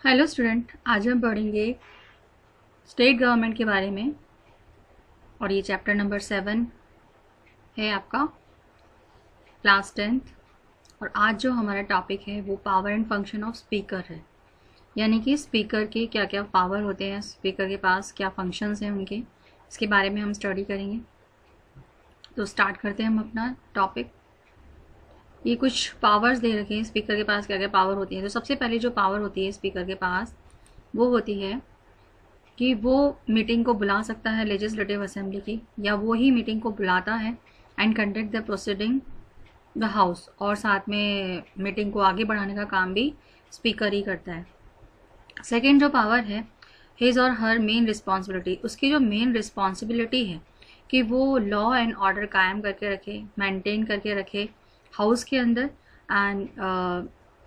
Hello student, आज हम पढ़ेंगे स्टेट गवर्नमेंट के बारे में और ये चैप्टर नंबर 7 है आपका क्लास 10th। और आज जो हमारा टॉपिक है वो power and function of speaker है, यानी कि स्पीकर के क्या क्या पावर होते हैं, स्पीकर के पास क्या फंक्शंस हैं उनके, इसके बारे में हम स्टडी करेंगे। तो स्टार्ट करते हैं हम अपना टॉपिक। ये कुछ पावर्स दे रखे हैं, स्पीकर के पास क्या क्या पावर होती है। तो सबसे पहले जो पावर होती है स्पीकर के पास वो होती है कि वो मीटिंग को बुला सकता है लेजिस्लेटिव असेंबली की, या वो ही मीटिंग को बुलाता है and conduct the proceeding the house, और साथ में मीटिंग को आगे बढ़ाने का काम भी स्पीकर ही करता है। सेकेंड जो पावर है his or her main responsibility, उसकी जो मेन रिस्पॉन्सिबिलिटी है कि वो लॉ एंड ऑर्डर कायम करके रखे, मेंटेन करके रखे हाउस के अंदर। एंड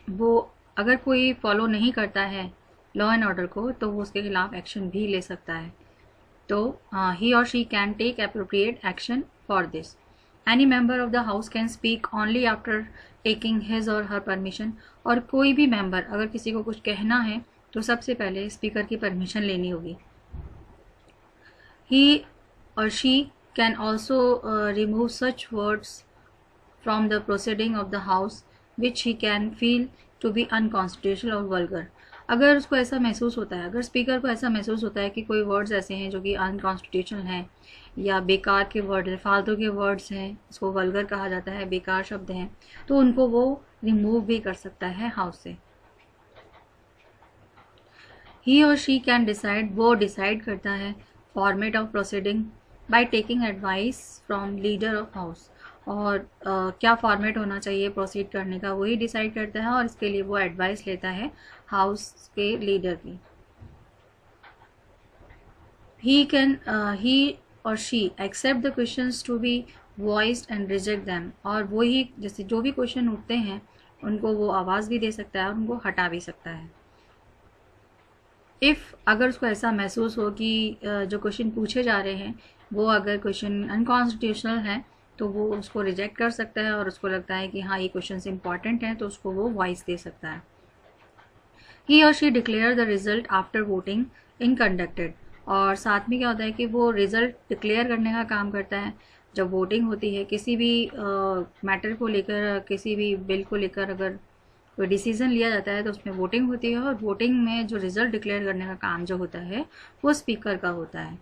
वो अगर कोई फॉलो नहीं करता है लॉ एंड ऑर्डर को तो वो उसके खिलाफ एक्शन भी ले सकता है। तो he or she can take appropriate action for this. Any member of the house can speak only after taking his or her permission, और कोई भी मेंबर अगर किसी को कुछ कहना है तो सबसे पहले स्पीकर की परमिशन लेनी होगी। ही or she can also remove such words from the proceeding of the house which he can feel to be unconstitutional और vulgar। अगर उसको ऐसा महसूस होता है, अगर स्पीकर को ऐसा महसूस होता है कि कोई वर्ड्स ऐसे हैं जो कि अनकॉन्स्टिट्यूशनल हैं या बेकार के वर्ड हैं, फालतू के वर्ड्स हैं, इसको वल्गर कहा जाता है, बेकार शब्द हैं, तो उनको वो रिमूव भी कर सकता है हाउस से। ही और शी कैन डिसाइड, वो डिसाइड करता है format of proceeding by taking advice from leader of house, और क्या फॉर्मेट होना चाहिए प्रोसीड करने का वही डिसाइड करता है, और इसके लिए वो एडवाइस लेता है हाउस के लीडर की। He or she accept the questions to be voiced and reject them, और वो ही जैसे जो भी क्वेश्चन उठते हैं उनको वो आवाज़ भी दे सकता है और उनको हटा भी सकता है। इफ़ अगर उसको ऐसा महसूस हो कि जो क्वेश्चन पूछे जा रहे हैं वो अगर क्वेश्चन अनकॉन्स्टिट्यूशनल है तो वो उसको रिजेक्ट कर सकता है, और उसको लगता है कि हाँ ये क्वेश्चन इंपॉर्टेंट है तो उसको वो वॉइस दे सकता है। ही or she declare the result after voting in conducted, और साथ में क्या होता है कि वो रिजल्ट डिक्लेयर करने का काम करता है जब वोटिंग होती है किसी भी मैटर को लेकर, किसी भी बिल को लेकर अगर कोई डिसीजन लिया जाता है तो उसमें वोटिंग होती है, और वोटिंग में जो रिजल्ट डिक्लेयर करने का काम जो होता है वो स्पीकर का होता है।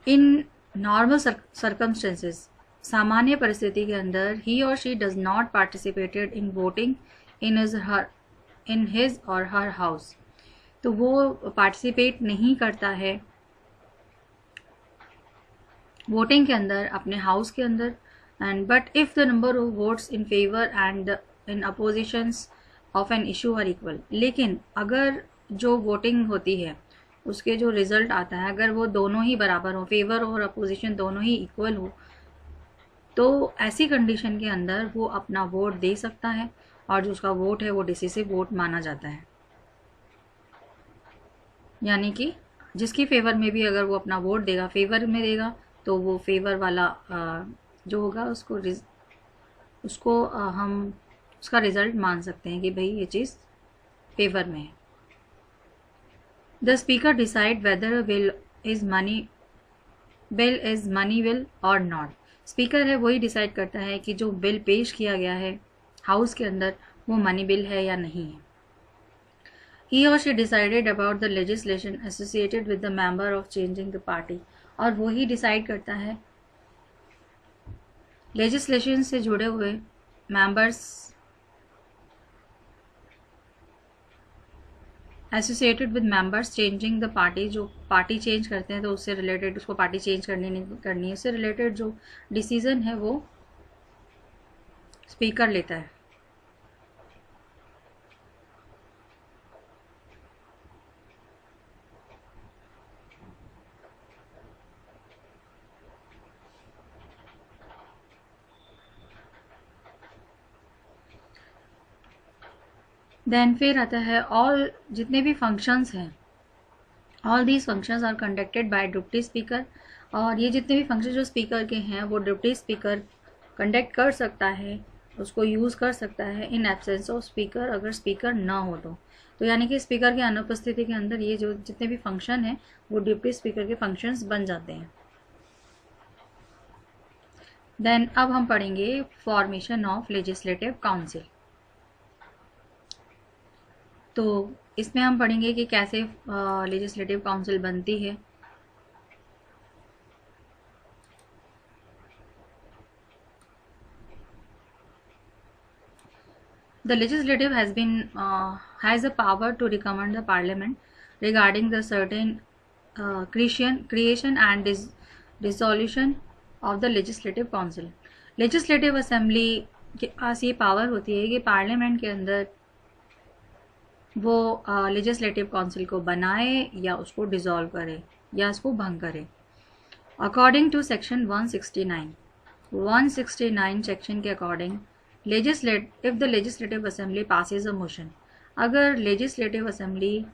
इन नॉर्मल सर्कमस्टेंसेस, सामान्य परिस्थिति के अंदर, ही or she does not participated in voting in his or her house, तो वो पार्टिसिपेट नहीं करता है वोटिंग के अंदर अपने हाउस के अंदर। And but if the number of votes in favour and in oppositions of an issue are equal, लेकिन अगर जो वोटिंग होती है उसके जो रिजल्ट आता है अगर वो दोनों ही बराबर हो, फेवर और अपोजिशन दोनों ही इक्वल हो, तो ऐसी कंडीशन के अंदर वो अपना वोट दे सकता है, और जो उसका वोट है वो डिसिसिव वोट माना जाता है। यानी कि जिसकी फेवर में भी अगर वो अपना वोट देगा, फेवर में देगा, तो वो फेवर वाला जो होगा उसको हम उसका रिजल्ट मान सकते हैं कि भाई ये चीज़ फेवर में है। The speaker decide whether a bill is money bill or not। Speaker है वही डिसाइड करता है कि जो बिल पेश किया गया है हाउस के अंदर वो मनी बिल है या नहीं है। He or she decided about the legislation associated with the member of changing the party, और वो ही डिसाइड करता है लेजिस्लेशन से जुड़े हुए members associated with members changing the party, जो पार्टी चेंज करते हैं तो उससे रिलेटेड, उसको पार्टी चेंज करनी नहीं करनी है, उससे रिलेटेड जो डिसीजन है वो स्पीकर लेता है। देन फिर आता है ऑल, जितने भी फंक्शंस हैं, all these functions are conducted by deputy speaker, और ये जितने भी फंक्शन जो स्पीकर के हैं वो डिप्टी स्पीकर कंडक्ट कर सकता है, उसको यूज़ कर सकता है इन एब्सेंस ऑफ स्पीकर, अगर स्पीकर ना हो तो। तो यानी कि स्पीकर की अनुपस्थिति के अंदर ये जो जितने भी फंक्शन हैं वो डिप्टी स्पीकर के फंक्शंस बन जाते हैं। देन अब हम पढ़ेंगे फॉर्मेशन ऑफ लेजिस्लेटिव काउंसिल। तो इसमें हम पढ़ेंगे कि कैसे लेजिस्लेटिव काउंसिल बनती है। The legislative has a power to recommend the parliament regarding the certain creation and dissolution of the legislative council. Legislative assembly के पास ये पावर होती है कि पार्लियामेंट के अंदर वो लेजिस्लेटिव काउंसिल को बनाए या उसको डिसॉल्व करे या उसको भंग करे। अकॉर्डिंग टू सेक्शन 169 सेक्शन के according if the legislative assembly passes a motion, अगर legislative assembly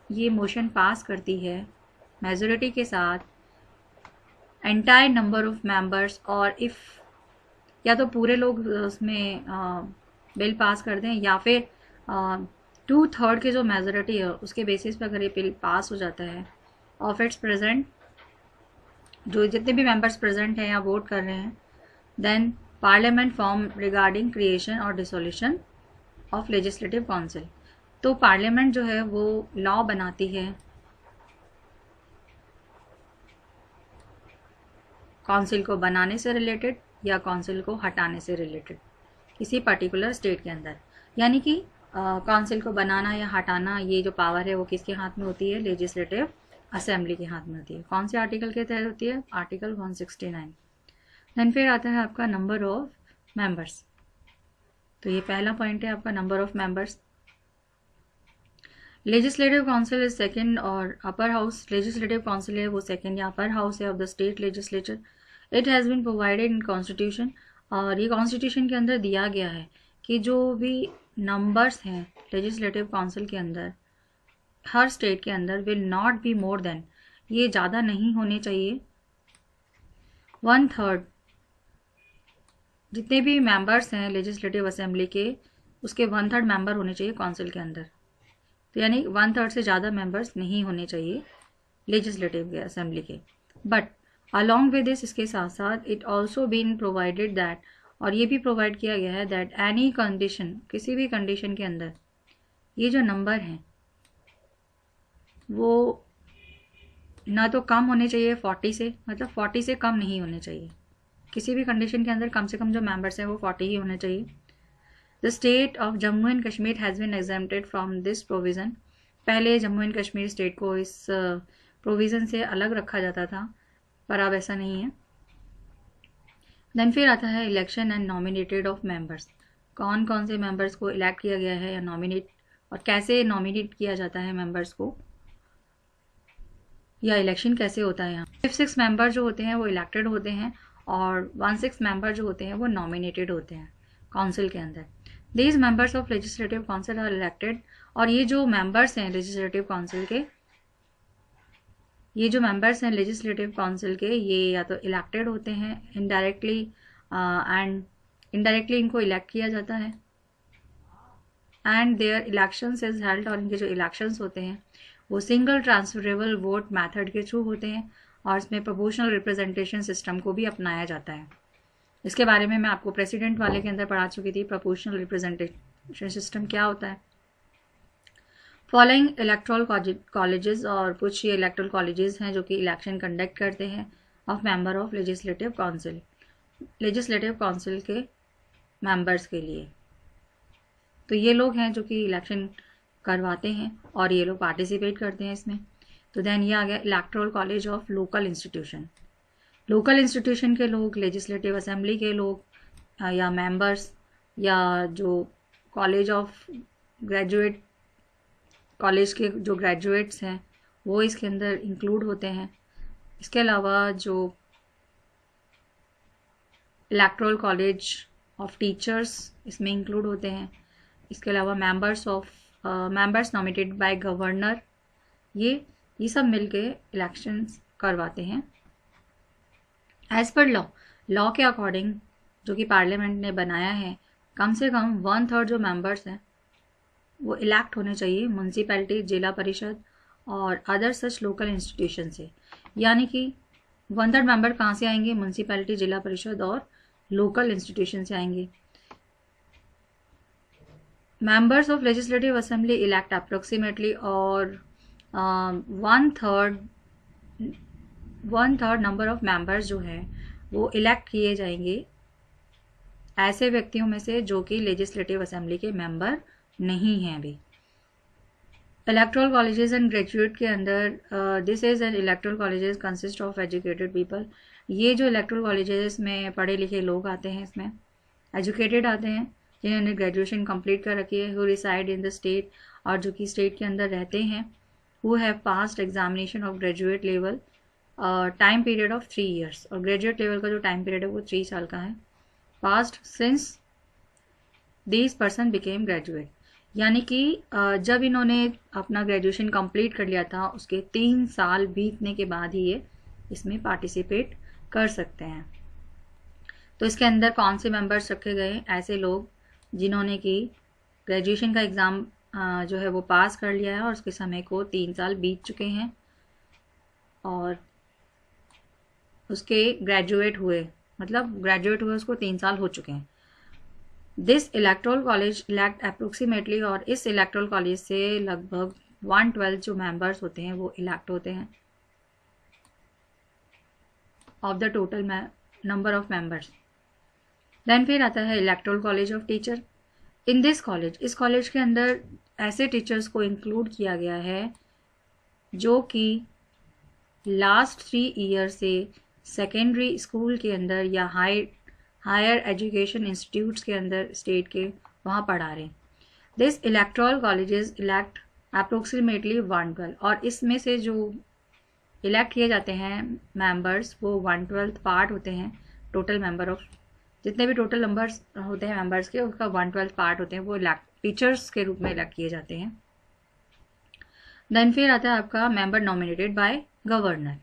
ये motion पास करती है majority के साथ, entire number of members, और if या तो पूरे लोग उसमें बिल पास कर दें या फिर 2/3 के जो मेजोरिटी है उसके बेसिस पर अगर ये बिल पास हो जाता है ऑफ इट्स प्रेजेंट, जो जितने भी मेंबर्स प्रेजेंट हैं या वोट कर रहे हैं, then parliament form regarding creation और डिसोल्यूशन ऑफ लेजिस्लेटिव काउंसिल। तो पार्लियामेंट जो है वो लॉ बनाती है काउंसिल को बनाने से रिलेटेड या काउंसिल को हटाने से रिलेटेड किसी पर्टिकुलर स्टेट के अंदर। यानी कि काउंसिल को बनाना या हटाना ये जो पावर है वो किसके हाथ में होती है? लेजिस्लेटिव असेंबली के हाथ में होती है। कौन से आर्टिकल के तहत होती है? आर्टिकल 169। देन फिर आता है आपका नंबर ऑफ मेंबर्स। तो ये पहला पॉइंट है आपका number of members. Legislative council is second और अपर हाउस। लेजिस्लेटिव काउंसिल है वो सेकंड या अपर हाउस है of the state legislature. It has been provided in constitution, और ये कॉन्स्टिट्यूशन के अंदर दिया गया है कि जो भी नंबर्स हैं लेजिस्लेटिव काउंसिल के अंदर हर स्टेट के अंदर will not be more than, ये ज़्यादा नहीं होने चाहिए 1/3। जितने भी मेंबर्स हैं लेजिस्लेटिव असेंबली के उसके 1/3 मेंबर होने चाहिए काउंसिल के अंदर। तो यानी 1/3 से ज़्यादा मेंबर्स नहीं होने चाहिए लेजिस्लेटिव के असेंबली के। बट अलॉन्ग विद दिस, इसके साथ साथ it also been provided that, और ये भी प्रोवाइड किया गया है दैट एनी कंडीशन, किसी भी कंडीशन के अंदर ये जो नंबर हैं वो ना तो कम होने चाहिए 40 से, मतलब 40 से कम नहीं होने चाहिए। किसी भी कंडीशन के अंदर कम से कम जो मेंबर्स हैं वो 40 ही होने चाहिए। The state of Jammu and Kashmir has been exempted from this provision. पहले जम्मू एंड कश्मीर स्टेट को इस प्रोविज़न से अलग रखा जाता था, पर अब ऐसा नहीं है। देन फिर आता है election and nominated of members. कौन कौन से मेंबर्स को इलेक्ट किया गया है या नॉमिनेट, और कैसे नॉमिनेट किया जाता है मेंबर्स को, या इलेक्शन कैसे होता है। यहाँ 5-6 मेंबर जो होते हैं वो इलेक्टेड होते हैं और 1/6 मेंबर जो होते हैं वो नॉमिनेटेड होते हैं काउंसिल के अंदर। These members of legislative council are elected, और ये जो मेंबर्स हैं लेजिस्लेटिव काउंसिल के, ये जो मेंबर्स हैं लेजिस्लेटिव काउंसिल के, ये या तो इलेक्टेड होते हैं इनडायरेक्टली, एंड इनडायरेक्टली इनको इलेक्ट किया जाता है, and their elections is held, और इनके जो इलेक्शंस होते हैं वो सिंगल ट्रांसफरेबल वोट मेथड के थ्रू होते हैं, और इसमें प्रोपोर्शनल रिप्रेजेंटेशन सिस्टम को भी अपनाया जाता है। इसके बारे में मैं आपको प्रेसिडेंट वाले के अंदर पढ़ा चुकी थी, प्रोपोर्शनल रिप्रेजेंटेशन सिस्टम क्या होता है। फॉलोइंग इलेक्ट्रल कॉलेजेस, और कुछ ये इलेक्ट्रल कॉलेजेस हैं जो कि इलेक्शन कंडक्ट करते हैं of member of legislative council, legislative council के मेंबर्स के लिए। तो ये लोग हैं जो कि इलेक्शन करवाते हैं और ये लोग पार्टिसिपेट करते हैं इसमें। तो देन ये आ गया electoral college of local institution. Local institution के लोग, लेजिस्लेटिव असेंबली के लोग या मेंबर्स, या जो कॉलेज ऑफ ग्रेजुएट, कॉलेज के जो ग्रेजुएट्स हैं वो इसके अंदर इंक्लूड होते हैं। इसके अलावा जो इलेक्ट्रल कॉलेज ऑफ टीचर्स इसमें इंक्लूड होते हैं। इसके अलावा मेंबर्स नॉमिनेटेड बाय गवर्नर, ये सब मिलके इलेक्शंस करवाते हैं एज पर लॉ के अकॉर्डिंग, जो कि पार्लियामेंट ने बनाया है। कम से कम 1/3 जो मेंबर्स हैं वो इलेक्ट होने चाहिए म्यूनसिपैलिटी, जिला परिषद और अदर सच लोकल इंस्टीट्यूशन से। यानी कि 1/3 मेंबर कहाँ से आएंगे? म्यूनसिपैलिटी, जिला परिषद और लोकल इंस्टीट्यूशन से आएंगे। Members of legislative assembly elect approximately और 1/3 नंबर ऑफ मेंबर्स जो हैं वो इलेक्ट किए जाएंगे ऐसे व्यक्तियों में से जो कि लेजिस्लेटिव असेंबली के मेंबर नहीं हैं अभी। इलेक्टोरल कॉलेजेस एंड ग्रेजुएट के अंदर this is an electoral colleges consist of educated people. ये जो इलेक्टोरल कॉलेजेस में पढ़े लिखे लोग आते हैं, इसमें एजुकेटेड आते हैं जिन्होंने ग्रेजुएशन कंप्लीट कर रखी है, who reside in the state, और जो कि स्टेट के अंदर रहते हैं, who have passed examination of graduate level time period of 3 years, और ग्रेजुएट लेवल का जो टाइम पीरियड है वो 3 साल का है। Past since these person became graduate, यानी कि जब इन्होंने अपना ग्रेजुएशन कंप्लीट कर लिया था उसके 3 साल बीतने के बाद ही ये इसमें पार्टिसिपेट कर सकते हैं। तो इसके अंदर कौन से मेंबर्स रखे गए? ऐसे लोग जिन्होंने कि ग्रेजुएशन का एग्ज़ाम जो है वो पास कर लिया है और उसके समय को 3 साल बीत चुके हैं और उसके ग्रेजुएट हुए, मतलब ग्रेजुएट हुए उसको 3 साल हो चुके हैं। This electoral college elect approximately, और इस इलेक्टोरल कॉलेज से लगभग 1/12 जो मेंबर्स होते हैं वो इलेक्ट होते हैं of the total number of members. Then फिर आता है electoral college of teacher. In this college, इस कॉलेज के अंदर ऐसे टीचर्स को इंक्लूड किया गया है जो कि लास्ट 3 ईयर से सेकेंडरी स्कूल के अंदर या हायर एजुकेशन इंस्टीट्यूट्स के अंदर स्टेट के वहाँ पढ़ा रहे हैं। This electoral colleges elect approximately 1/12, और इसमें से जो इलेक्ट किए जाते हैं मेंबर्स वो 1/12 पार्ट होते हैं टोटल मेंबर ऑफ, जितने भी टोटल नंबर्स होते हैं मेंबर्स के उसका 1/12 पार्ट होते हैं वो टीचर्स के रूप में इलेक्ट किए जाते हैं। देन फिर आता है आपका मेंबर नॉमिनेटेड बाय गवर्नर।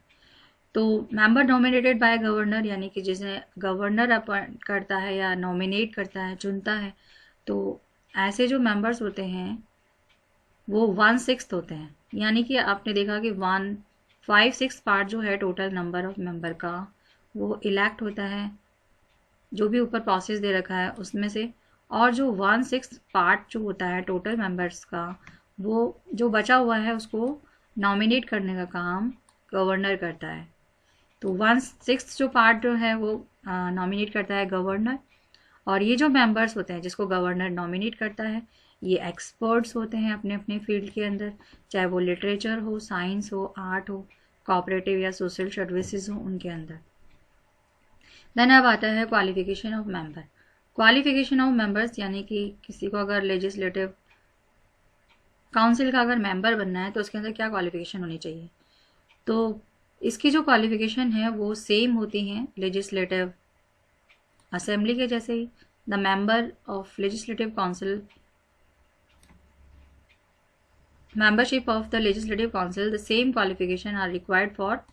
तो मेंबर नॉमिनेटेड बाय गवर्नर यानी कि जिसे गवर्नर अपॉइंट करता है या नॉमिनेट करता है, चुनता है, तो ऐसे जो मेंबर्स होते हैं वो 1/6 होते हैं। यानी कि आपने देखा कि 1/5/6 पार्ट जो है टोटल नंबर ऑफ मेंबर का वो इलेक्ट होता है जो भी ऊपर प्रोसेस दे रखा है उसमें से, और जो 1/6 पार्ट जो होता है टोटल मेंबर्स का वो जो बचा हुआ है उसको नॉमिनेट करने का काम गवर्नर करता है। तो 1/6 जो पार्ट जो है वो नॉमिनेट करता है गवर्नर, और ये जो मेंबर्स होते हैं जिसको गवर्नर नॉमिनेट करता है ये एक्सपर्ट्स होते हैं अपने अपने फील्ड के अंदर, चाहे वो लिटरेचर हो, साइंस हो, आर्ट हो, कोऑपरेटिव या सोशल सर्विसेज हो उनके अंदर। देन अब आता है qualification of member. Qualification of members यानी कि किसी को अगर लेजिस्लेटिव काउंसिल का अगर मेंबर बनना है तो उसके अंदर क्या क्वालिफिकेशन होनी चाहिए? तो इसकी जो क्वालिफिकेशन है वो सेम होती हैं लेजिस्लेटिव असेंबली के जैसे ही। The member of legislative council, membership of the legislative council, the same qualification are required for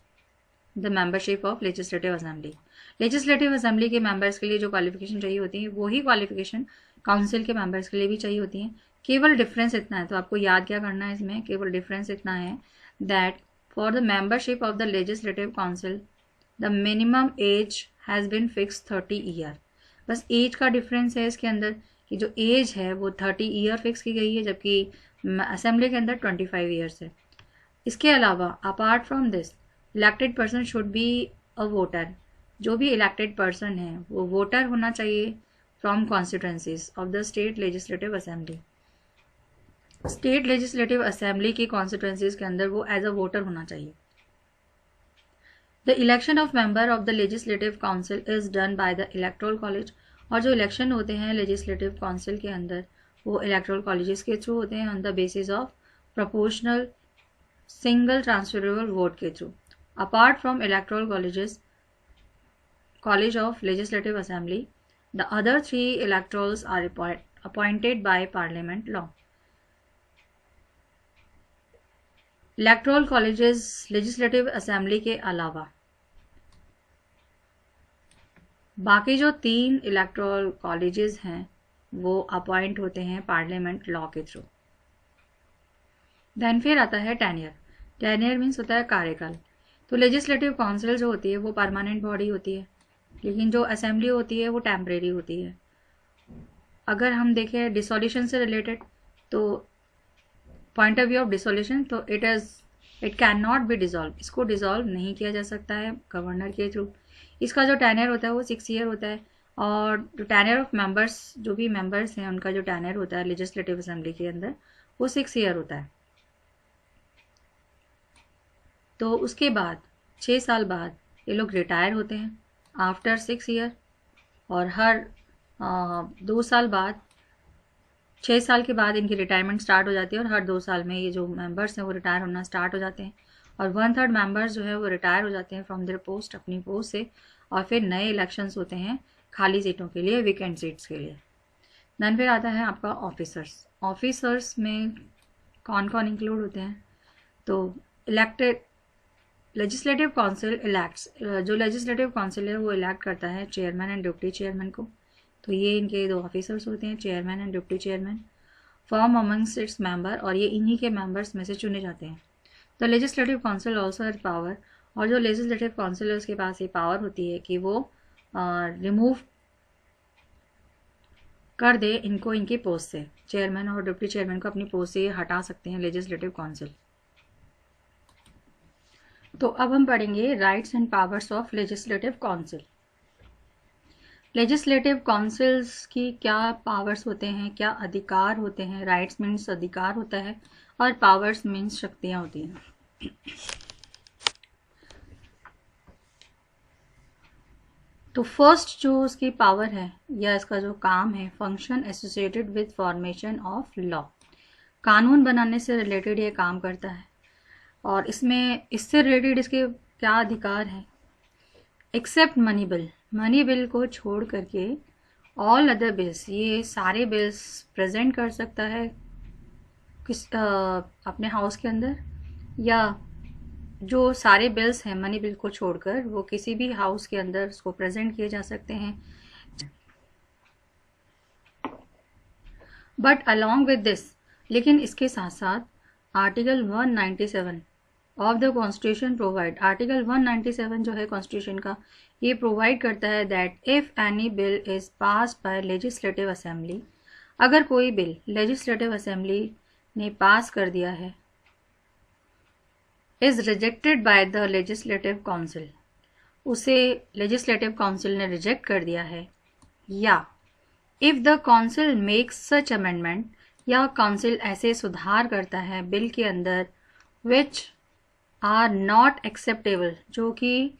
the membership of legislative assembly. legislative assembly के members के लिए जो qualification चाहिए होती है वही qualification council के members के लिए भी चाहिए होती है। केवल difference इतना है, तो आपको याद क्या करना है इसमें, केवल difference इतना है that for the membership of the legislative council the minimum age has been fixed 30 year। बस age का difference है इसके अंदर कि जो age है वो 30 year fix की गई है, जबकि असेंबली के अंदर 25 ईयर्स है। इसके अलावा apart from this elected person should be a voter. जो भी इलेक्टेड पर्सन है वो वोटर होना चाहिए from constituencies of the state legislative assembly. State legislative assembly की कॉन्स्टिट्यूएंसीज के अंदर वो एज अ वोटर होना चाहिए। The election of member of the legislative council is done by the electoral college. और जो इलेक्शन होते हैं लेजिस्लेटिव काउंसिल के अंदर वो इलेक्टोरल कॉलेजेस के थ्रू होते हैं on the basis of proportional single transferable vote के through. Apart from electoral colleges, college of legislative assembly, the other 3 electorals are appointed by parliament law. Electoral colleges legislative assembly के अलावा बाकी जो 3 electoral colleges हैं वो appoint होते हैं parliament law के थ्रू। देन फिर आता है टेन्योर। टेन्योर मीन्स होता है कार्यकाल। तो लेजिस्लेटिव काउंसिल जो होती है वो परमानेंट बॉडी होती है, लेकिन जो असेंबली होती है वो टेम्परेरी होती है। अगर हम देखें डिसोल्यूशन से रिलेटेड, तो point of view of dissolution, तो it can not be dissolve, इसको डिजॉल्व नहीं किया जा सकता है गवर्नर के थ्रू। इसका जो टेन्योर होता है वो 6 ईयर होता है, और जो टेन्योर ऑफ मेंबर्स, जो भी मेंबर्स हैं उनका जो टेन्योर होता है लेजिस्लेटिव असेंबली के अंदर वो 6 ईयर होता है। तो उसके बाद 6 साल बाद ये लोग रिटायर होते हैं आफ्टर 6 ईयर, और हर 2 साल बाद, 6 साल के बाद इनकी रिटायरमेंट स्टार्ट हो जाती है, और हर 2 साल में ये जो मेंबर्स हैं वो रिटायर होना स्टार्ट हो जाते हैं, और 1/3 मेंबर्स जो है वो रिटायर हो जाते हैं फ्रॉम देयर पोस्ट, अपनी पोस्ट से, और फिर नए इलेक्शंस होते हैं खाली सीटों के लिए, वेकेंट सीट्स के लिए। देन फिर आता है आपका ऑफिसर्स। ऑफिसर्स में कौन कौन इंक्लूड होते हैं? तो इलेक्टेड लेजिस्लेटिव काउंसिल इलेक्ट्स, जो लेजिस्लेटिव काउंसिल है वो इलेक्ट करता है चेयरमैन एंड डिप्टी चेयरमैन को। तो ये इनके 2 ऑफिसर्स होते हैं, chairman and deputy chairman, form amongst its member, और ये इन्हीं के मेंबर्स में से चुने जाते हैं। The legislative council also has power, और जो लेजिस्लेटिव काउंसिल है उसके पास ये पावर होती है कि वो रिमूव कर दे इनको इनकी पोस्ट से, चेयरमैन और डिप्टी चेयरमैन को अपनी पोस्ट से हटा सकते हैं लेजिस्लेटिव काउंसिल। तो अब हम पढ़ेंगे rights and powers of legislative council. Legislative councils की क्या पावर्स होते हैं, क्या अधिकार होते हैं? राइट्स मीन्स अधिकार होता है, और पावर्स मीन्स शक्तियां होती हैं। तो फर्स्ट जो उसकी पावर है या इसका जो काम है, function associated with formation of law, कानून बनाने से रिलेटेड ये काम करता है। और इसमें इससे रिलेटेड इसके क्या अधिकार हैं? Except money bill, money bill को छोड़ करके ऑल अदर बिल्स, ये सारे बिल्स प्रेजेंट कर सकता है अपने हाउस के अंदर, या जो सारे बिल्स हैं मनी बिल को छोड़कर वो किसी भी हाउस के अंदर उसको प्रेजेंट किए जा सकते हैं। बट अलॉन्ग विद दिस, लेकिन इसके साथ साथ article 197 of the constitution provide, article 197 जो है कॉन्स्टिट्यूशन का, ये प्रोवाइड करता है that if any bill is pass by legislative assembly, अगर कोई बिल लेजिस्लेटिव असेंबली ने पास कर दिया है, is rejected by the legislative council, उसे लेजिस्लेटिव काउंसिल ने रिजेक्ट कर दिया है, या if the council makes such amendment, या काउंसिल ऐसे सुधार करता है बिल के अंदर विच आर नॉट एक्सेप्टेबल, जो कि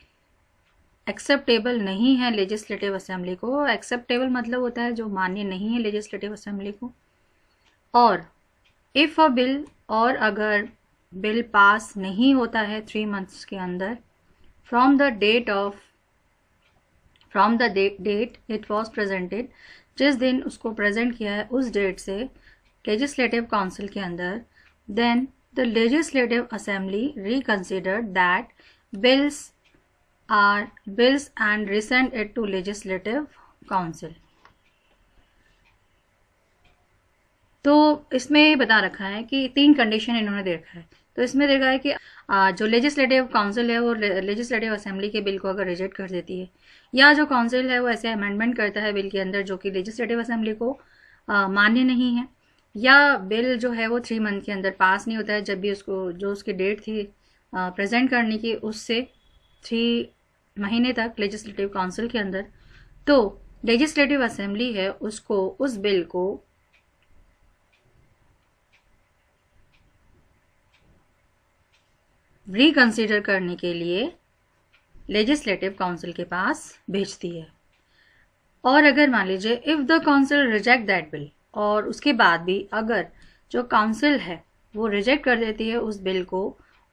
एक्सेप्टेबल नहीं है लेजिस्लेटिव असेंबली को। एक्सेप्टेबल मतलब होता है जो मान्य नहीं है लेजिस्लेटिव असेंबली को। और इफ अ बिल, और अगर बिल पास नहीं होता है 3 months के अंदर from the date it was presented, जिस दिन उसको प्रेजेंट किया है उस डेट से लेजिस्लेटिव काउंसिल के अंदर, then the legislative assembly reconsidered that bills and resent it to legislative council। तो इसमें बता रखा है कि 3 कंडीशन इन्होंने दे रखा है। तो इसमें देखा है कि जो लेजिस्लेटिव काउंसिल है वो लेजिस्लेटिव असेंबली के बिल को अगर रिजेक्ट कर देती है, या जो काउंसिल है वो ऐसे अमेंडमेंट करता है बिल के अंदर जो कि लेजिस्लेटिव असेंबली को मान्य नहीं है, या बिल जो है वो 3 month के अंदर पास नहीं होता है, जब भी उसको जो उसकी डेट थी प्रेजेंट करने की उससे 3 महीने तक लेजिस्लेटिव काउंसिल के अंदर, तो लेजिस्लेटिव असेंबली है उसको उस बिल को रिकंसीडर करने के लिए लेजिस्लेटिव काउंसिल के पास भेजती है। और अगर मान लीजिए if the council reject that bill, और उसके बाद भी अगर जो काउंसिल है वो रिजेक्ट कर देती है उस बिल को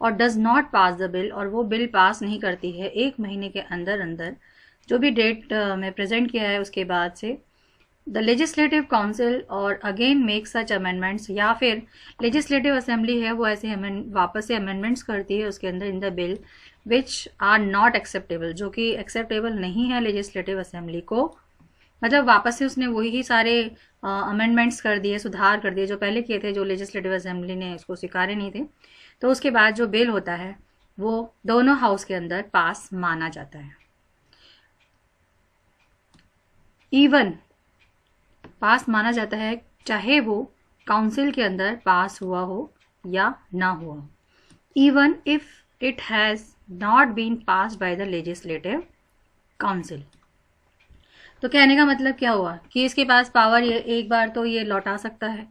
और does not pass the bill, और वो बिल पास नहीं करती है 1 महीने के अंदर अंदर जो भी डेट में प्रेजेंट किया है उसके बाद से, द लेजिस्लेटिव काउंसिल और अगेन मेक सच अमेंडमेंट्स, या फिर लेजिस्लेटिव असेंबली है वो ऐसे वापस से अमेंडमेंट्स करती है उसके अंदर in the bill which are not acceptable, जो कि एक्सेप्टेबल नहीं है लेजिस्लेटिव असेंबली को, मतलब वापस से उसने वही सारे अमेंडमेंट्स कर दिए, सुधार कर दिए जो पहले किए थे, जो लेजिस्लेटिव असेंबली ने उसको स्वीकारे नहीं थे। तो उसके बाद जो बिल होता है वो दोनों हाउस के अंदर पास माना जाता है। इवन पास माना जाता है चाहे वो काउंसिल के अंदर पास हुआ हो या ना हुआ हो, even if it has not been passed by the legislative council. तो कहने का मतलब क्या हुआ कि इसके पास पावर ये एक बार तो ये लौटा सकता है,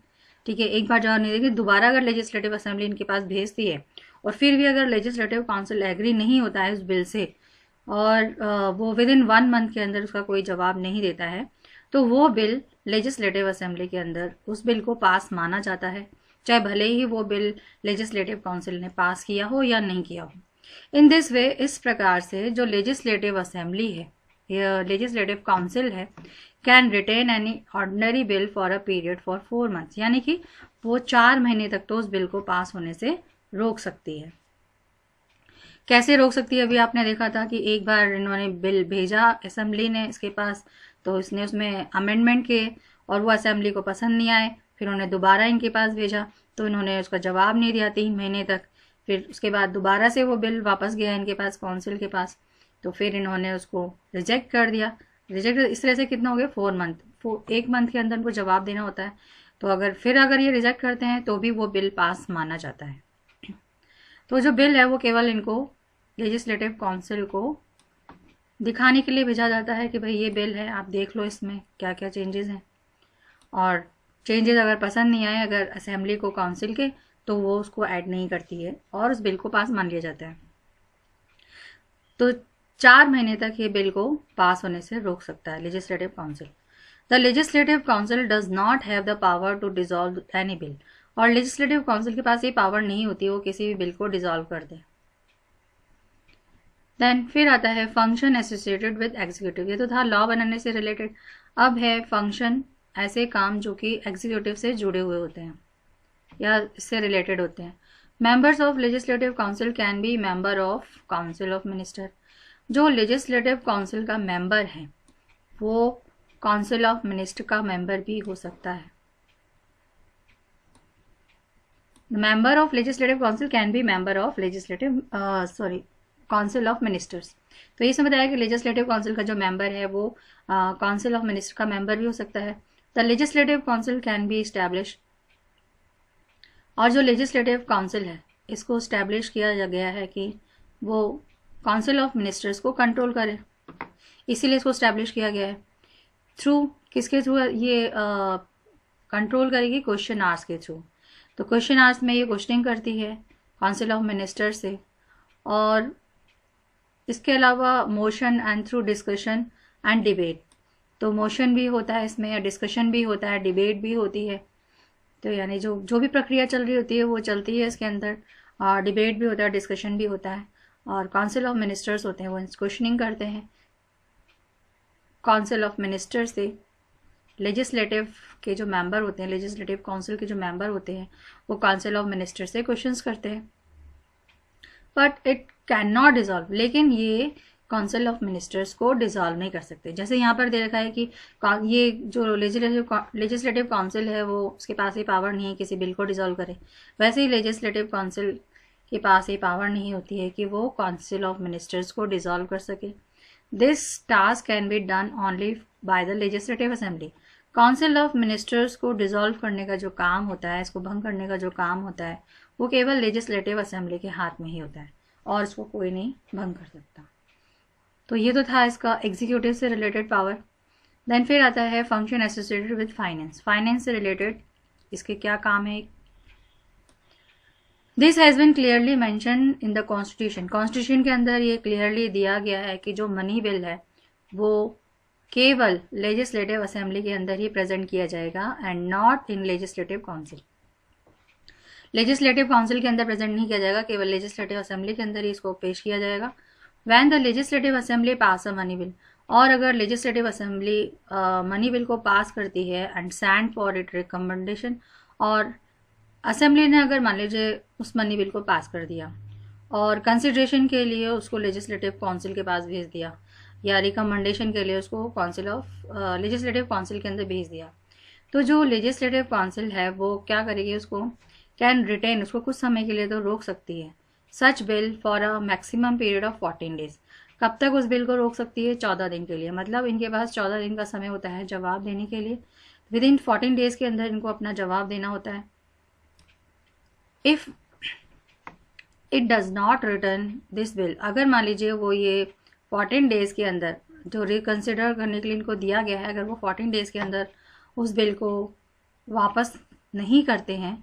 ठीक है, एक बार जवाब नहीं देगी, दोबारा अगर लेजिस्लेटिव असेंबली इनके पास भेजती है और फिर भी अगर लेजिस्लेटिव काउंसिल एग्री नहीं होता है उस बिल से और वो विद इन 1 मंथ के अंदर उसका कोई जवाब नहीं देता है, तो वो बिल लेजिस्लेटिव असेंबली के अंदर उस बिल को पास माना जाता है, चाहे भले ही वो बिल लेजिस्लेटिव काउंसिल ने पास किया हो या नहीं किया हो। इन दिस वे, इस प्रकार से जो लेजिस्लेटिव असेंबली है या लेजिस्लेटिव काउंसिल है can retain any ordinary bill for a period for 4 months, यानी कि वो 4 महीने तक तो उस बिल को पास होने से रोक सकती है। कैसे रोक सकती है? अभी आपने देखा था कि एक बार इन्होंने बिल भेजा असेंबली ने इसके पास, तो इसने उसमें अमेंडमेंट किए और वो असेंबली को पसंद नहीं आए, फिर उन्होंने दोबारा इनके पास भेजा तो इन्होंने उसका जवाब नहीं दिया 3 महीने तक। फिर उसके बाद दोबारा से वो बिल वापस गया इनके पास, काउंसिल के पास, तो फिर इन्होंने उसको रिजेक्ट कर दिया। रिजेक्ट इस तरह से कितना हो गया 4 मंथ, 1 मंथ के अंदर उनको जवाब देना होता है। तो अगर ये रिजेक्ट करते हैं तो भी वो बिल पास माना जाता है। तो जो बिल है वो केवल इनको लेजिस्लेटिव काउंसिल को दिखाने के लिए भेजा जाता है कि भाई ये बिल है, आप देख लो इसमें क्या क्या चेंजेस हैं, और चेंजेस अगर पसंद नहीं आए अगर असेंबली को काउंसिल के, तो वो उसको ऐड नहीं करती है और उस बिल को पास मान लिया जाता है। तो 4 महीने तक ये बिल को पास होने से रोक सकता है legislative council. The legislative council does not have the power to dissolve any bill, और लेजिस्लेटिव काउंसिल के पास ये पावर नहीं होती वो किसी भी बिल को डिसॉल्व कर दे। देन फिर आता है फंक्शन एसोसिएटेड विद एग्जीक्यूटिव। ये तो था लॉ बनाने से रिलेटेड, अब है फंक्शन, ऐसे काम जो कि एग्जीक्यूटिव से जुड़े हुए होते हैं या इससे रिलेटेड होते हैं। Members of legislative council can be member of council of minister. जो लेजिस्लेटिव काउंसिल का मेंबर है वो काउंसिल ऑफ मिनिस्टर का मेंबर भी हो सकता है। Member of legislative council can be member of council of ministers. तो ये समझ आया कि लेजिस्लेटिव काउंसिल का जो मेंबर है वो काउंसिल ऑफ मिनिस्टर का मेंबर भी हो सकता है। The legislative council can be establish, और जो लेजिस्लेटिव काउंसिल है इसको इस्टेब्लिश किया गया है कि वो काउंसिल ऑफ मिनिस्टर्स को कंट्रोल करे, इसीलिए इसको इस्टेब्लिश किया गया है। थ्रू किसके थ्रू ये कंट्रोल करेगी? क्वेश्चन आवर्स के थ्रू। तो क्वेश्चन आवर्स में ये क्वेश्चनिंग करती है काउंसिल ऑफ मिनिस्टर से, और इसके अलावा motion and through discussion and debate. तो मोशन भी होता है इसमें, डिस्कशन भी होता है, डिबेट भी होती है। तो यानी जो भी प्रक्रिया चल रही होती है वो चलती है इसके अंदर, और डिबेट भी होता है, डिस्कशन भी होता है, और काउंसिल ऑफ मिनिस्टर्स होते हैं वो क्वेश्चनिंग करते हैं काउंसिल ऑफ मिनिस्टर से। लेजिस्लेटिव के जो मेंबर होते हैं, लेजिस्लेटिव काउंसिल के जो मेंबर होते हैं वो काउंसिल ऑफ मिनिस्टर से क्वेश्चंस करते हैं, but it can not dissolve. लेकिन ये काउंसिल ऑफ मिनिस्टर्स को डिजॉल्व नहीं कर सकते। जैसे यहाँ पर दे रखा है कि ये जो लेजिस्लेटिव काउंसिल है वो उसके पास ये पावर नहीं है किसी बिल को डिजॉल्व करे, वैसे ही लेजिस्लेटिव काउंसिल के पास ये पावर नहीं होती है कि वो काउंसिल ऑफ मिनिस्टर्स को डिजॉल्व कर सके। This task can be done only by the legislative assembly. Council of ministers को डिजॉल्व करने का जो काम होता है, इसको भंग करने का जो काम होता है, वो केवल लेजिस्लेटिव असेंबली के हाथ में ही होता है और इसको कोई नहीं भंग कर सकता। तो ये तो था इसका एग्जीक्यूटिव से रिलेटेड पावर। देन फिर आता है function associated with finance. Finance से रिलेटेड इसके क्या काम है? This has been clearly mention in the constitution. Constitution के अंदर ये क्लियरली दिया गया है कि जो मनी बिल है वो केवल लेजिस्लेटिव असेंबली के अंदर ही प्रेजेंट किया जाएगा and not in legislative council. Legislative council के अंदर प्रेजेंट नहीं किया जाएगा, केवल लेजिस्लेटिव असेंबली के अंदर ही इसको पेश किया जाएगा। When the legislative assembly pass a money bill, और अगर लेजिस्लेटिव असेंबली मनी बिल को पास करती है and send for it recommendation, और असेंबली ने अगर मान लीजिए उस मनी बिल को पास कर दिया और कंसिडरेशन के लिए उसको लेजिस्लेटिव काउंसिल के पास भेज दिया, या रिकमेंडेशन के लिए उसको लेजिस्लेटिव काउंसिल के अंदर भेज दिया। तो जो लेजिस्लेटिव काउंसिल है वो क्या करेगी, उसको कैन रिटेन, उसको कुछ समय के लिए तो रोक सकती है such bill for a maximum period of 14 days. कब तक उस बिल को रोक सकती है? 14 दिन के लिए। मतलब इनके पास 14 दिन का समय होता है जवाब देने के लिए। विद इन 14 डेज के अंदर इनको अपना जवाब देना होता है। If it does not return this bill, अगर मान लीजिए वो ये 14 डेज के अंदर जो रिकन्सिडर करने के लिए इनको दिया गया है, अगर वो 14 डेज के अंदर उस बिल को वापस नहीं करते हैं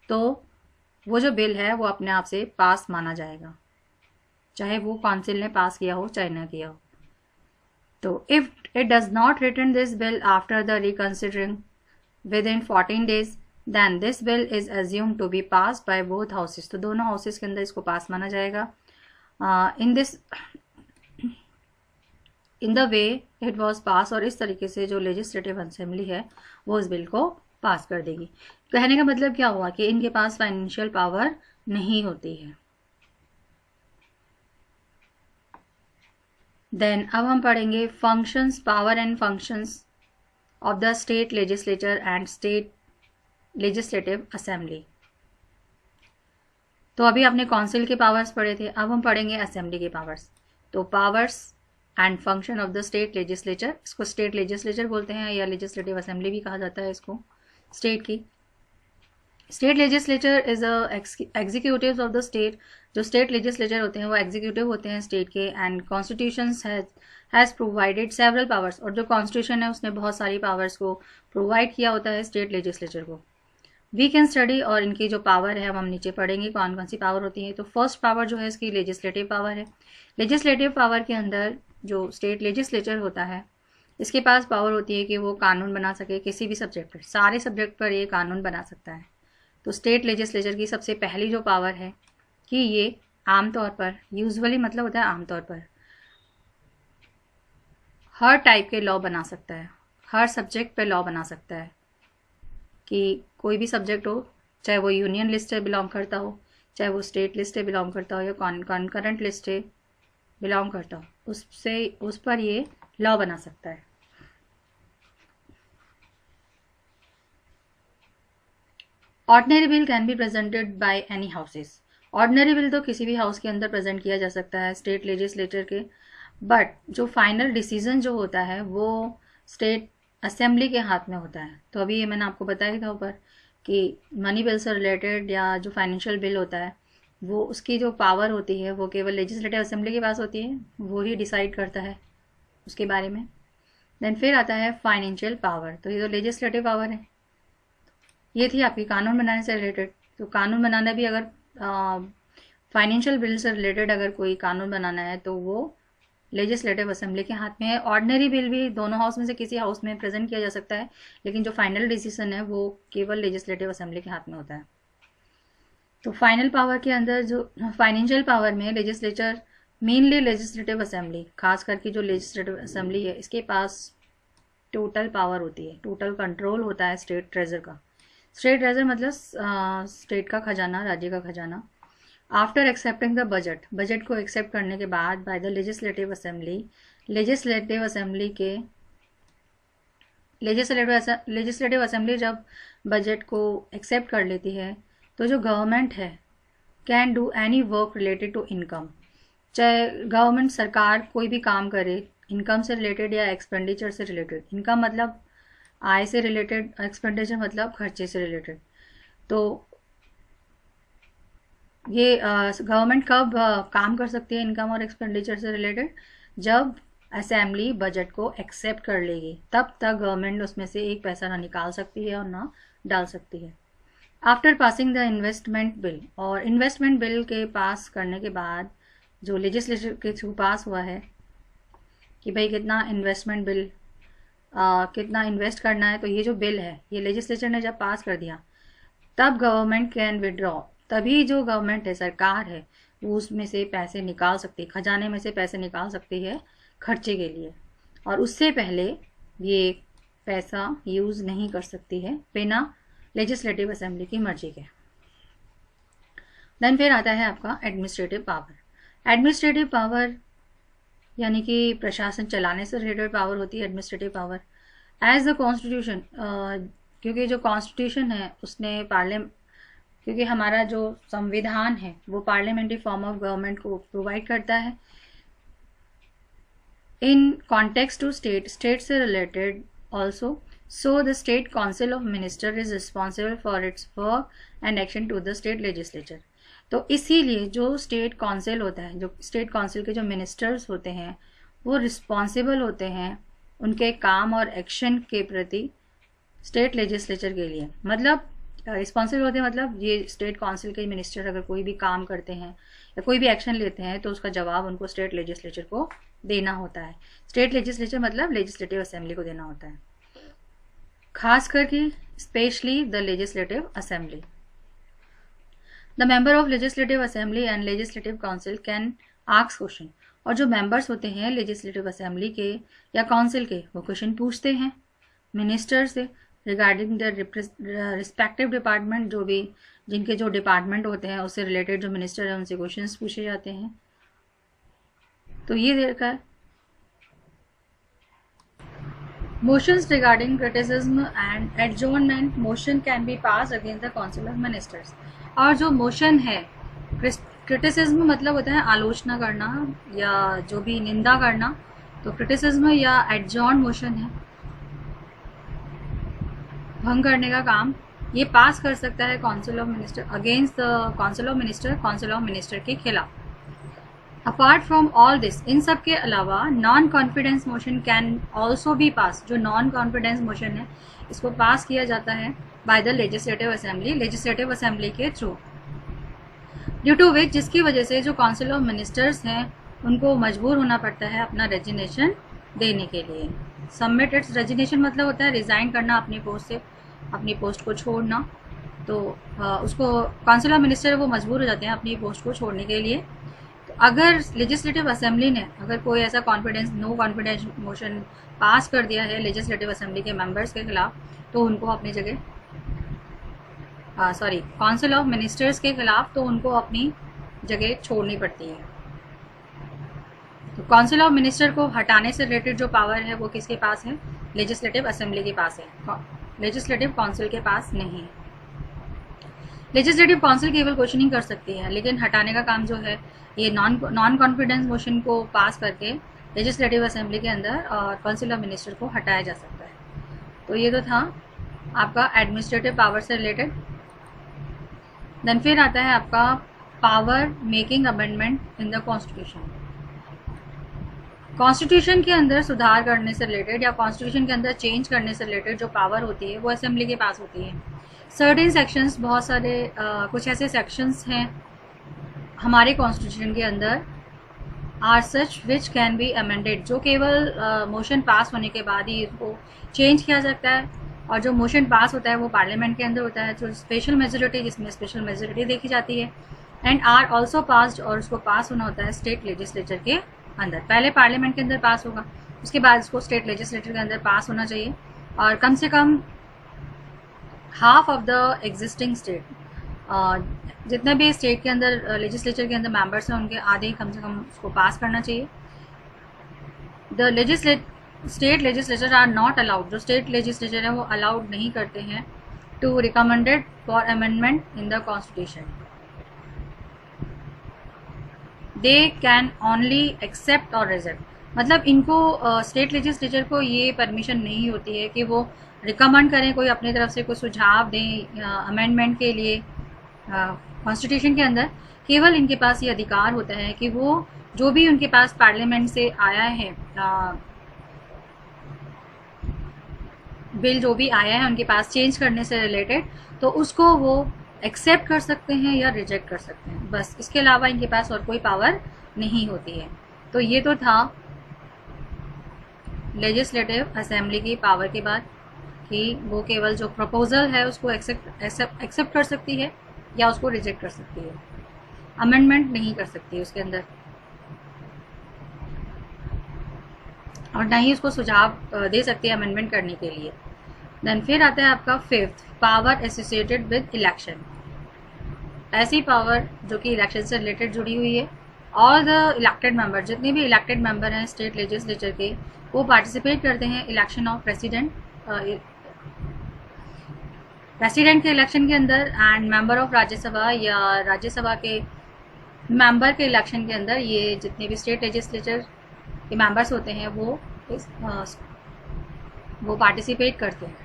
तो वो जो बिल है वो अपने आप से पास माना जाएगा, चाहे वो काउंसिल ने पास किया हो चाहे ना किया हो। तो if it does not return this bill after the reconsidering within 14 days then this bill is assumed to be pass by both houses. तो दोनों हाउसेस के अंदर इसको पास माना जाएगा। In the way it was pass, और इस तरीके से जो लेजिस्लेटिव असेंबली है वो इस बिल को पास कर देगी। कहने का मतलब क्या हुआ कि इनके पास फाइनेंशियल पावर नहीं होती है। देन अब हम पढ़ेंगे functions, power and functions of the state legislature and state legislative assembly. तो अभी आपने काउंसिल के पावर्स पढ़े थे, अब हम पढ़ेंगे असेंबली के पावर्स। तो powers and function of the state legislature, इसको स्टेट लेजिस्लेचर बोलते हैं या लेजिस्लेटिव असेंबली भी कहा जाता है इसको स्टेट की। State legislature is executives of the state. जो स्टेट लेजिस्लेचर होते हैं वो एग्जीक्यूटिव होते हैं स्टेट के। And constitution has provided several powers, और जो कॉन्स्टिट्यूशन है उसने बहुत सारी पावर्स को प्रोवाइड किया होता है स्टेट लेजिस्लेचर को। वी कैन स्टडी, और इनकी जो पावर है हम नीचे पढ़ेंगे कौन कौन सी पावर होती है। तो फर्स्ट पावर जो है इसकी लेजिस्लेटिव पावर है। लेजिस्लेटिव पावर के अंदर जो स्टेट लेजिस्लेचर होता है इसके पास पावर होती है कि वो कानून बना सके किसी भी सब्जेक्ट पर, सारे सब्जेक्ट पर ये कानून बना सकता है। तो स्टेट लेजिस्लेचर की सबसे पहली जो पावर है कि ये आमतौर पर, यूजुअली मतलब होता है आमतौर पर, हर टाइप के लॉ बना सकता है, हर सब्जेक्ट पे लॉ बना सकता है कि कोई भी सब्जेक्ट हो, चाहे वो यूनियन लिस्ट से बिलोंग करता हो, चाहे वो स्टेट लिस्ट से बिलोंग करता हो या कॉन्करेंट लिस्ट से बिलोंग करता हो, उस पर ये लॉ बना सकता है। Ordinary bill can be presented by any houses. Ordinary bill तो किसी भी हाउस के अंदर प्रेजेंट किया जा सकता है स्टेट लेजिस्लेटर के, बट जो फाइनल डिसीजन जो होता है वो स्टेट असेंबली के हाथ में होता है। तो अभी ये मैंने आपको बताया था ऊपर कि मनी बिल से रिलेटेड या जो फाइनेंशियल बिल होता है वो उसकी जो पावर होती है वो केवल लेजिस्लेटिव असेंबली के पास होती है, वो ही डिसाइड करता है उसके बारे में। देन फिर आता है फाइनेंशियल पावर। तो ये तो लेजिस्लेटिव पावर है, ये थी आपकी कानून बनाने से रिलेटेड। तो कानून बनाना भी, अगर फाइनेंशियल बिल से रिलेटेड अगर कोई कानून बनाना है तो वो लेजिस्लेटिव असेंबली के हाथ में है। ऑर्डिनरी बिल भी दोनों हाउस में से किसी हाउस में प्रेजेंट किया जा सकता है, लेकिन जो फाइनल डिसीजन है वो केवल लेजिस्लेटिव असेंबली के हाथ में होता है। तो फाइनल पावर के अंदर जो फाइनेंशियल पावर में लेजिस्लेचर, मेनली लेजिस्लेटिव असेंबली, खास करके जो लेजिस्लेटिव असेंबली है इसके पास टोटल पावर होती है, टोटल कंट्रोल होता है स्टेट ट्रेजर का। स्टेट ट्रेजर मतलब स्टेट का खजाना, राज्य का खजाना। After accepting the budget, budget को एक्सेप्ट करने के बाद by the legislative assembly, legislative assembly जब बजट को एक्सेप्ट कर लेती है तो जो गवर्नमेंट है can do any work related to income. चाहे गवर्नमेंट, सरकार कोई भी काम करे इनकम से रिलेटेड या एक्सपेंडिचर से रिलेटेड। इनकम मतलब आय से रिलेटेड, एक्सपेंडिचर मतलब खर्चे से रिलेटेड। तो ये गवर्नमेंट कब काम कर सकती है इनकम और एक्सपेंडिचर से रिलेटेड? जब असेंबली बजट को एक्सेप्ट कर लेगी, तब तक गवर्नमेंट उसमें से एक पैसा ना निकाल सकती है और ना डाल सकती है। After passing the investment bill, और इन्वेस्टमेंट बिल के पास करने के बाद जो लेजिस्लेचर के थ्रू पास हुआ है कि भाई कितना इन्वेस्टमेंट बिल, कितना इन्वेस्ट करना है, तो ये जो बिल है ये लेजिस्लेचर ने जब पास कर दिया तब गवर्नमेंट कैन विड्रॉ। तभी जो गवर्नमेंट है, सरकार है, वो उसमें से पैसे निकाल सकती है, खजाने में से पैसे निकाल सकती है खर्चे के लिए, और उससे पहले ये पैसा यूज़ नहीं कर सकती है बिना लेजिस्लेटिव असेंबली की मर्जी के। देन फिर आता है आपका एडमिनिस्ट्रेटिव पावर। एडमिनिस्ट्रेटिव पावर यानी कि प्रशासन चलाने से रिलेटेड पावर होती है, administrative power. As the constitution, क्योंकि जो कॉन्स्टिट्यूशन है उसने क्योंकि हमारा जो संविधान है वो पार्लियामेंट्री फॉर्म ऑफ गवर्नमेंट को प्रोवाइड करता है। इन कॉन्टेक्स्ट टू स्टेट से related also, so the state council of minister is responsible for its work and action to the state legislature. तो इसीलिए जो स्टेट काउंसिल होता है, जो स्टेट काउंसिल के जो मिनिस्टर्स होते हैं वो रिस्पॉन्सिबल होते हैं उनके काम और एक्शन के प्रति स्टेट लेजिस्लेचर के लिए। मतलब रिस्पॉन्सिबल होते हैं, मतलब ये स्टेट काउंसिल के मिनिस्टर अगर कोई भी काम करते हैं या कोई भी एक्शन लेते हैं तो उसका जवाब उनको स्टेट लेजिस्लेचर को देना होता है। स्टेट लेजिस्लेचर मतलब लेजिस्लेटिव असेंबली को देना होता है, खास करके specially the legislative assembly. The member of legislative assembly and legislative council can ask question. और जो मेंबर्स होते हैं लेजिस्लेटिव असेंबली के या काउंसिल के, वो क्वेश्चन पूछते हैं मिनिस्टर से रिगार्डिंग द रिस्पेक्टिव डिपार्टमेंट। जो भी जिनके जो डिपार्टमेंट होते हैं उससे रिलेटेड जो मिनिस्टर है उनसे क्वेश्चंस पूछे जाते हैं। तो ये देखा है। Motions regarding criticism and adjournment motion can be passed against the council of ministers। और जो मोशन है, क्रिटिसिज्म मतलब होता है आलोचना करना या जो भी निंदा करना, तो क्रिटिसिज्म या एडजॉर्न मोशन है भंग करने का काम, ये पास कर सकता है council of minister against the council of minister के खिलाफ। अपार्ट फ्रॉम ऑल दिस, इन सब के अलावा non confidence motion can also be pass. जो नॉन कॉन्फिडेंस मोशन है इसको पास किया जाता है बाय द लेजिस्लेटिव असेंबली के थ्रू, ड्यू टू विच, जिसकी वजह से जो काउंसिल ऑफ मिनिस्टर्स हैं उनको मजबूर होना पड़ता है अपना रेजिग्नेशन देने के लिए। सबमिट इट्स रेजिग्नेशन मतलब होता है रिजाइन करना अपनी पोस्ट से, अपनी पोस्ट को छोड़ना। तो उसको काउंसिल ऑफ मिनिस्टर वो मजबूर हो जाते हैं अपनी पोस्ट को छोड़ने के लिए। अगर लेजिस्लेटिव असेंबली ने अगर कोई ऐसा नो कॉन्फिडेंस मोशन पास कर दिया है लेजिस्लेटिव असेंबली के मेंबर्स के खिलाफ, तो उनको अपनी जगह काउंसिल ऑफ मिनिस्टर्स के खिलाफ, तो उनको अपनी जगह छोड़नी पड़ती है। तो काउंसिल ऑफ मिनिस्टर को हटाने से रिलेटेड जो पावर है वो किसके पास है? लेजिस्लेटिव असेंबली के पास है, लेजिस्लेटिव काउंसिल के पास नहीं है। लेजिस्लेटिव काउंसिल केवल क्वेश्चनिंग कर सकती है, लेकिन हटाने का काम जो है ये नॉन कॉन्फिडेंस मोशन को पास करके लेजिस्लेटिव असेंबली के अंदर और काउंसिल ऑफ मिनिस्टर को हटाया जा सकता है। तो ये तो था आपका एडमिनिस्ट्रेटिव पावर से रिलेटेड। देन फिर आता है आपका power making amendment in the constitution. Constitution के अंदर सुधार करने से रिलेटेड या कॉन्स्टिट्यूशन के अंदर चेंज करने से रिलेटेड जो पावर होती है वो असेंबली के पास होती है। सर्टेन सेक्शंस, बहुत सारे कुछ ऐसे सेक्शंस हैं हमारे कॉन्स्टिट्यूशन के अंदर are such which can be amended, जो केवल मोशन पास होने के बाद ही इसको चेंज किया जाता है। और जो मोशन पास होता है वो पार्लियामेंट के अंदर होता है, तो स्पेशल मेजोरिटी, जिसमें स्पेशल मेजोरिटी देखी जाती है। एंड आर ऑल्सो पास्ड, और उसको पास होना होता है स्टेट लेजिस्लेचर के अंदर। पहले पार्लियामेंट के अंदर पास होगा, उसके बाद इसको स्टेट लेजिस्लेचर के अंदर पास होना चाहिए। और कम से कम half of the existing state, जितने भी स्टेट के अंदर लेजिस्लेचर के अंदर मेंबर्स हैं उनके आधे कम से कम उसको पास करना चाहिए। The state legislature are not allowed, जो स्टेट लेजिस्लेचर है वो अलाउड नहीं करते हैं to recommended for amendment in the constitution. They can only accept or reject, मतलब इनको स्टेट लेजिस्लेचर को ये परमिशन नहीं होती है कि वो रिकमेंड करें, कोई अपनी तरफ से कोई सुझाव दें अमेंडमेंट के लिए कॉन्स्टिट्यूशन के अंदर। केवल इनके पास ये अधिकार होता है कि वो जो भी उनके पास पार्लियामेंट से आया है बिल, जो भी आया है उनके पास चेंज करने से रिलेटेड, तो उसको वो एक्सेप्ट कर सकते हैं या रिजेक्ट कर सकते हैं, बस। इसके अलावा इनके पास और कोई पावर नहीं होती है। तो ये तो था लेजिस्लेटिव असेंबली की पावर के बाद कि वो केवल जो प्रपोजल है उसको एक्सेप्ट कर सकती है या उसको रिजेक्ट कर सकती है, अमेंडमेंट नहीं कर सकती उसके अंदर, और ना ही उसको सुझाव दे सकती है अमेंडमेंट करने के लिए। देन फिर आता है आपका fifth, power associated with election. ऐसी पावर जो कि इलेक्शन से रिलेटेड जुड़ी हुई है, ऑल द इलेक्टेड मेंबर, जितने भी इलेक्टेड मेंबर हैं स्टेट लेजिस्लेचर के, वो पार्टिसिपेट करते हैं इलेक्शन ऑफ प्रेसिडेंट के इलेक्शन के अंदर, एंड मेंबर ऑफ राज्यसभा या राज्यसभा के मेंबर के इलेक्शन के अंदर। ये जितने भी स्टेट लेजिस्लेचर के मेंबर्स होते हैं वो पार्टिसिपेट करते हैं,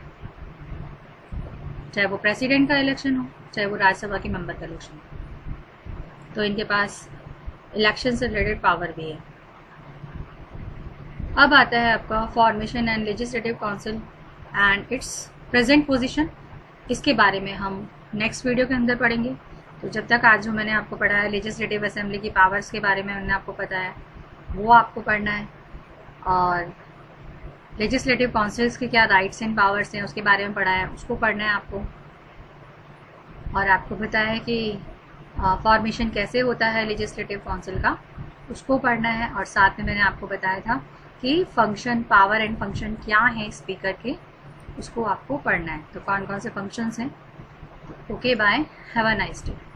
चाहे वो प्रेसिडेंट का इलेक्शन हो, चाहे वो राज्यसभा के मेंबर का इलेक्शन हो। तो इनके पास इलेक्शन से रिलेटेड पावर भी है। अब आता है आपका formation and legislative council and it's present position. इसके बारे में हम नेक्स्ट वीडियो के अंदर पढ़ेंगे। तो जब तक आज जो मैंने आपको पढ़ा है लेजिस्लेटिव असेंबली की पावर्स के बारे में मैंने आपको पता है, वो आपको पढ़ना है, और लेजिस्लेटिव काउंसिल्स के क्या राइट्स एंड पावर्स हैं उसके बारे में पढ़ा है, उसको पढ़ना है आपको। और आपको पता है कि फॉर्मेशन कैसे होता है लेजिस्लेटिव काउंसिल का, उसको पढ़ना है। और साथ में मैंने आपको बताया था कि फंक्शन, पावर एंड फंक्शन क्या है स्पीकर के, उसको आपको पढ़ना है। तो कौन कौन से फंक्शंस हैं। Okay, bye, have a nice day.